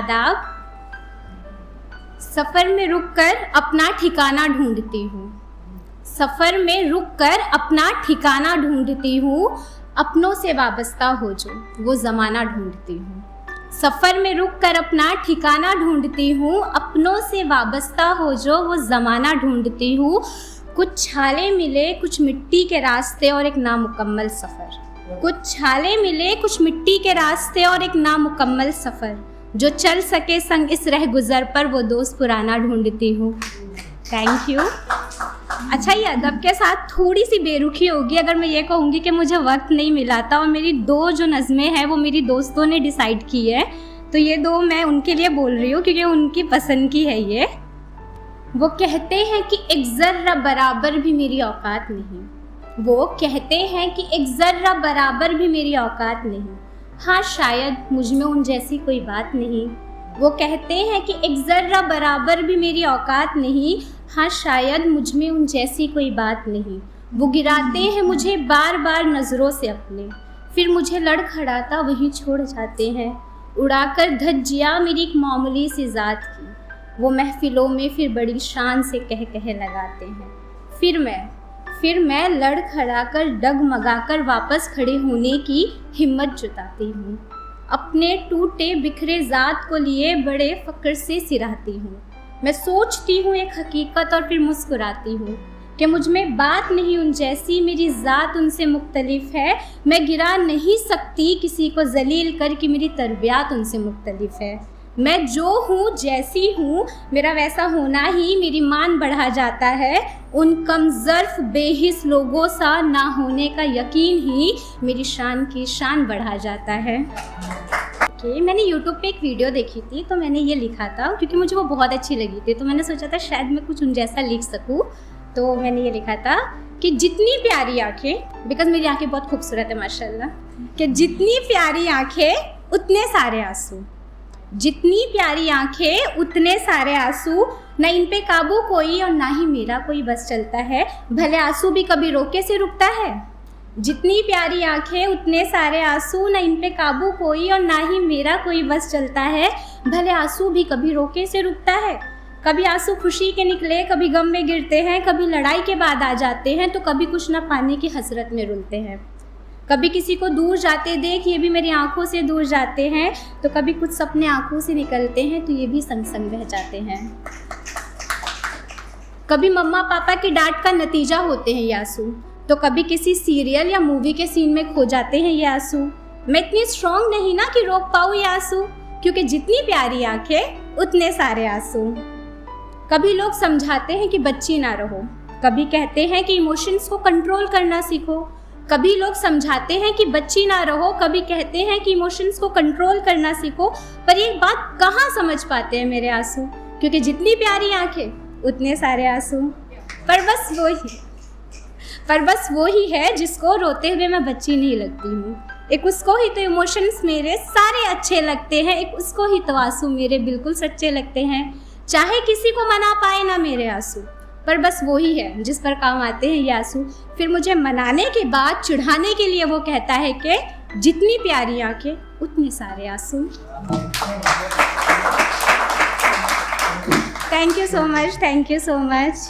आदाब। सफ़र में रुककर अपना ठिकाना ढूंढती हूँ, सफ़र में रुककर अपना ठिकाना ढूंढती हूँ, अपनों से वाबस्ता हो जो वो ज़माना ढूंढती हूँ। सफ़र में रुककर अपना ठिकाना ढूंढती हूँ, अपनों से वाबस्ता हो जो वो ज़माना ढूंढती हूँ। कुछ छाले मिले कुछ मिट्टी के रास्ते और एक नामुकम्मल सफ़र, कुछ छाले मिले कुछ मिट्टी के रास्ते और एक नामुकम्मल सफ़र, जो चल सके संग इस रह गुज़र पर वो दोस्त पुराना ढूंढती हूँ। Thank you. अच्छा, ये अदब के साथ थोड़ी सी बेरुखी होगी अगर मैं ये कहूँगी कि मुझे वक्त नहीं मिला था और मेरी 2 जो नज़में हैं वो मेरी दोस्तों ने डिसाइड की है, तो ये 2 मैं उनके लिए बोल रही हूँ क्योंकि उनकी पसंद की है ये। वो कहते हैं कि एक ज़र्रा बराबर भी मेरी औकात नहीं, वो कहते हैं कि एक ज़र्रा बराबर भी मेरी औकात नहीं, हाँ शायद मुझ में उन जैसी कोई बात नहीं। वो कहते हैं कि एक ज़र्रा बराबर भी मेरी औकात नहीं, हाँ शायद मुझ में उन जैसी कोई बात नहीं। वो गिराते हैं मुझे बार बार नज़रों से अपने, फिर मुझे लड़खड़ाता वहीं छोड़ जाते हैं, उड़ाकर धज्जियाँ मेरी एक मामूली सी ज़ात की। वो महफ़िलों में फिर बड़ी शान से कह लगाते हैं, फिर मैं लड़खड़ाकर डगमगाकर वापस खड़े होने की हिम्मत जुटाती हूँ। अपने टूटे बिखरे ज़ात को लिए बड़े फ़क्र से सिराती हूँ। मैं सोचती हूँ एक हकीकत और फिर मुस्कुराती हूँ कि मुझ में बात नहीं उन जैसी, मेरी ज़ात उनसे मुख्तलिफ है। मैं गिरा नहीं सकती किसी को ज़लील कर कि मेरी तरबियत उनसे मुख्तलिफ है। मैं जो हूँ जैसी हूँ मेरा वैसा होना ही मेरी मान बढ़ा जाता है। उन कमज़र्फ़ बेहिस लोगों सा ना होने का यकीन ही मेरी शान की शान बढ़ा जाता है। मैंने YouTube पे एक वीडियो देखी थी तो मैंने ये लिखा था क्योंकि मुझे वो बहुत अच्छी लगी थी, तो मैंने सोचा था शायद मैं कुछ उन जैसा लिख सकूँ। तो मैंने ये लिखा था कि जितनी प्यारी आँखें, बिकॉज़ मेरी आँखें बहुत खूबसूरत है माशाल्लाह, कि जितनी प्यारी आँखें उतने सारे आंसू, जितनी प्यारी आँखें उतने सारे आंसू, न इन पे काबू कोई और ना ही मेरा कोई बस चलता है, भले आंसू भी कभी रोके से रुकता है। जितनी प्यारी आँखें उतने सारे आंसू, न इन पे काबू कोई और ना ही मेरा कोई बस चलता है, भले आंसू भी कभी रोके से रुकता है। कभी आंसू खुशी के निकले, कभी गम में गिरते हैं, कभी लड़ाई के बाद आ जाते हैं, तो कभी कुछ ना पाने की हसरत में रुलते हैं। कभी किसी को दूर जाते देख ये भी मेरी आंखों से दूर जाते हैं, तो कभी कुछ सपने आंखों से निकलते हैं तो ये भी संग संग बह जाते हैं। कभी मम्मा पापा की डांट का नतीजा होते हैं ये आंसू, तो कभी किसी सीरियल या मूवी के सीन में खो जाते हैं ये आंसू। मैं इतनी स्ट्रॉन्ग नहीं ना कि रोक पाऊँ ये आंसू, क्योंकि जितनी प्यारी आंखें उतने सारे आंसू। कभी लोग समझाते हैं कि बच्ची ना रहो, कभी कहते हैं कि इमोशंस को कंट्रोल करना सीखो। कभी लोग समझाते हैं कि बच्ची ना रहो, कभी कहते हैं कि इमोशंस को कंट्रोल करना सीखो, पर ये बात कहाँ समझ पाते हैं मेरे आंसू, क्योंकि जितनी प्यारी आंखें उतने सारे आंसू। पर बस वो ही है जिसको रोते हुए मैं बच्ची नहीं लगती हूँ। एक उसको ही तो इमोशंस मेरे सारे अच्छे लगते हैं, एक उसको ही तो आंसू मेरे बिल्कुल सच्चे लगते हैं। चाहे किसी को मना पाए ना मेरे आंसू, पर बस वो ही है जिस पर काम आते हैं ये आंसू। फिर मुझे मनाने के बाद चिढ़ाने के लिए वो कहता है कि जितनी प्यारी आंखें उतने सारे आंसू। Thank you so much, thank you so much.